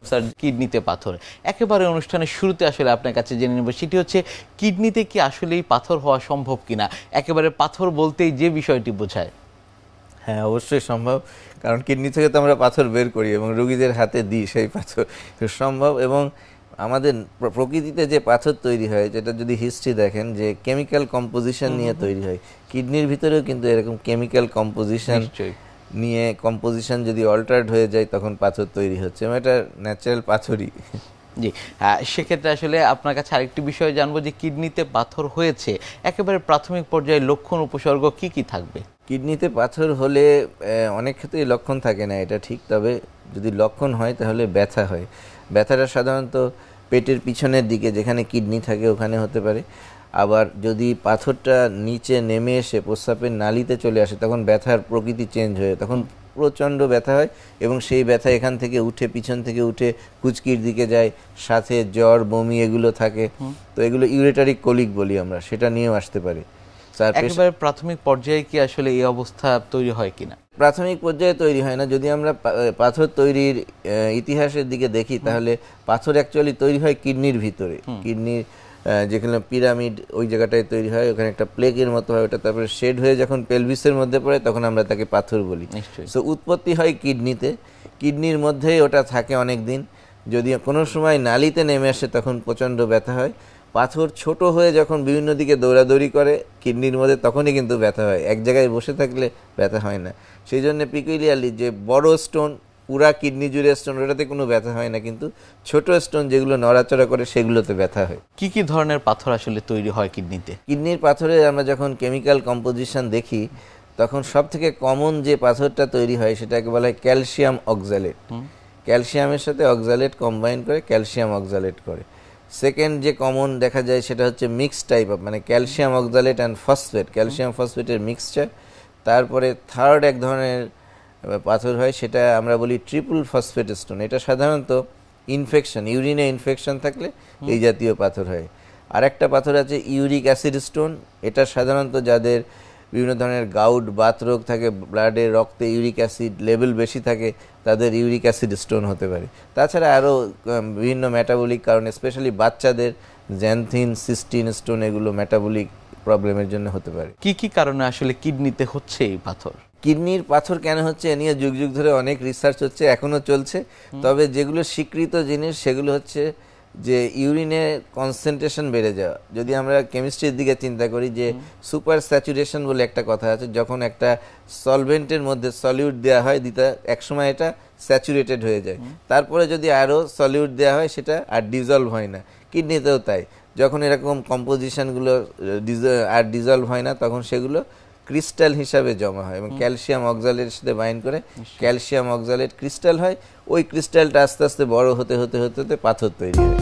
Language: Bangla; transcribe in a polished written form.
স্যার, কিডনিতে পাথর, একেবারে অনুষ্ঠানের শুরুতে আসলে আপনার কাছে জেনে নেব, সেটি হচ্ছে কিডনিতে কি আসলেই পাথর হওয়া সম্ভব কিনা। একেবারে পাথর বলতেই যে বিষয়টি বোঝায়। হ্যাঁ, অবশ্যই সম্ভব, কারণ কিডনি থেকে তো আমরা পাথর বের করি এবং রোগীদের হাতে দিই সেই পাথর সম্ভব। এবং আমাদের প্রকৃতিতে যে পাথর তৈরি হয়, যেটা যদি হিস্ট্রি দেখেন যে কেমিক্যাল কম্পোজিশন নিয়ে তৈরি হয়, কিডনির ভিতরেও কিন্তু এরকম কেমিক্যাল কম্পোজিশন নিয়ে কম্পোজিশন যদি অল্টার্ড হয়ে যায় তখন পাথর তৈরি হচ্ছে, এবং এটা ন্যাচারাল পাথরই। জি, সেক্ষেত্রে আসলে আপনার কাছে আরেকটি বিষয় জানবো যে কিডনিতে পাথর হয়েছে, একেবারে প্রাথমিক পর্যায়ে লক্ষণ উপসর্গ কি কি থাকবে? কিডনিতে পাথর হলে অনেক ক্ষেত্রেই লক্ষণ থাকে না, এটা ঠিক। তবে যদি লক্ষণ হয় তাহলে ব্যথা হয়। ব্যথাটা সাধারণত পেটের পিছনের দিকে যেখানে কিডনি থাকে ওখানে হতে পারে। আবার যদি পাথরটা নিচে নেমে এসে প্রস্রাবের নালীতে চলে আসে তখন ব্যথার প্রকৃতি চেঞ্জ হয়ে তখন প্রচণ্ড ব্যথা হয়, এবং সেই ব্যথা এখান থেকে উঠে পিছন থেকে উঠে কুচকির দিকে যায়, সাথে জ্বর বমি এগুলো থাকে। তো এগুলো ইউরেটারিক কোলিক বলি আমরা, সেটা নিয়েও আসতে পারে। একেবারে প্রাথমিক পর্যায়ে কি আসলে এই অবস্থা তৈরি হয় কিনা? প্রাথমিক পর্যায়ে তৈরি হয় না। যদি আমরা পাথর তৈরির ইতিহাসের দিকে দেখি তাহলে পাথর অ্যাকচুয়ালি তৈরি হয় কিডনির ভিতরে। কিডনির যেখানে পিরামিড ওই জায়গাটায় তৈরি হয়, ওখানে একটা প্লেগের মতো হয়, ওটা তারপরে শেড হয়ে যখন পেলভিসের মধ্যে পড়ে তখন আমরা তাকে পাথর বলি। সো উৎপত্তি হয় কিডনিতে, কিডনির মধ্যেই ওটা থাকে অনেক দিন। যদি কোনো সময় নালীতে নেমে আসে তখন প্রচণ্ড ব্যথা হয়। পাথর ছোট হয়ে যখন বিভিন্ন দিকে দৌড়াদৌড়ি করে কিডনির মধ্যে তখনই কিন্তু ব্যথা হয়, এক জায়গায় বসে থাকলে ব্যথা হয় না। সেই জন্য পিকুলিয়ারলি যে বড় স্টোন পুরা কিডনি জুড়ে স্টোন, ওটাতে কোনো ব্যথা হয় না, কিন্তু ছোট স্টোন যেগুলো নড়াচড়া করে সেগুলোতে ব্যথা হয়। কি কি ধরনের পাথর আসলে তৈরি হয় কিডনিতে? কিডনির পাথরে আমরা যখন কেমিক্যাল কম্পোজিশন দেখি তখন সব থেকে কমন যে পাথরটা তৈরি হয় সেটাকে বলা হয় ক্যালসিয়াম অক্সালেট। ক্যালসিয়ামের সাথে অক্সালেট কম্বাইন করে ক্যালসিয়াম অক্সালেট করে। সেকেন্ড যে কমন দেখা যায় সেটা হচ্ছে মিক্স টাইপ অফ, মানে calcium oxalate and phosphate, calcium ফসফেটের মিক্সচার। তারপরে থার্ড এক ধরনের পাথর হয়, সেটা আমরা বলি ট্রিপল ফসফেট স্টোন। এটা সাধারণত ইনফেকশন, ইউরিনে ইনফেকশন থাকলে এই জাতীয় পাথর হয়। আর একটা পাথর আছে ইউরিক অ্যাসিড স্টোন। এটা সাধারণত যাদের বিভিন্ন ধরনের গাউট বাতরোগ থাকে, ব্লাডে রক্তে ইউরিক অ্যাসিড লেভেল বেশি থাকে, তাদের ইউরিক অ্যাসিড স্টোন হতে পারে। তাছাড়া আরও বিভিন্ন মেটাবলিক কারণে, স্পেশালি বাচ্চাদের জ্যানথিন সিস্টিন স্টোন, এগুলো মেটাবলিক প্রবলেমের জন্য হতে পারে। কি কি কারণে আসলে কিডনিতে হচ্ছে এই পাথর? কিডনির পাথর কেন হচ্ছে এ নিয়ে যুগ যুগ ধরে অনেক রিসার্চ হচ্ছে, এখনও চলছে। তবে যেগুলো স্বীকৃত জিনিস সেগুলো হচ্ছে যে ইউরিনের কনসেন্ট্রেশন বেড়ে যাওয়া। যদি আমরা কেমিস্ট্রির দিকে চিন্তা করি যে সুপার স্যাচুরেশন বলে একটা কথা আছে, যখন একটা সলভেন্টের মধ্যে সলিউট দেওয়া হয় দিতে একসময় এটা স্যাচুরেটেড হয়ে যায়, তারপরে যদি আরও সলিউট দেওয়া হয় সেটা আর ডিজলভ হয় না। কিডনিতেও তাই, যখন এরকম কম্পোজিশনগুলো আর ডিজলভ হয় না তখন সেগুলো ক্রিস্টাল হিসাবে জমা হয় এবং ক্যালসিয়াম অক্সালেটের সাথে বাইন্ড করে ক্যালসিয়াম অক্সালেট ক্রিস্টাল হয়। ওই ক্রিস্টালটা আস্তে আস্তে বড় হতে হতে হতে হতে পাথর তৈরি হয়।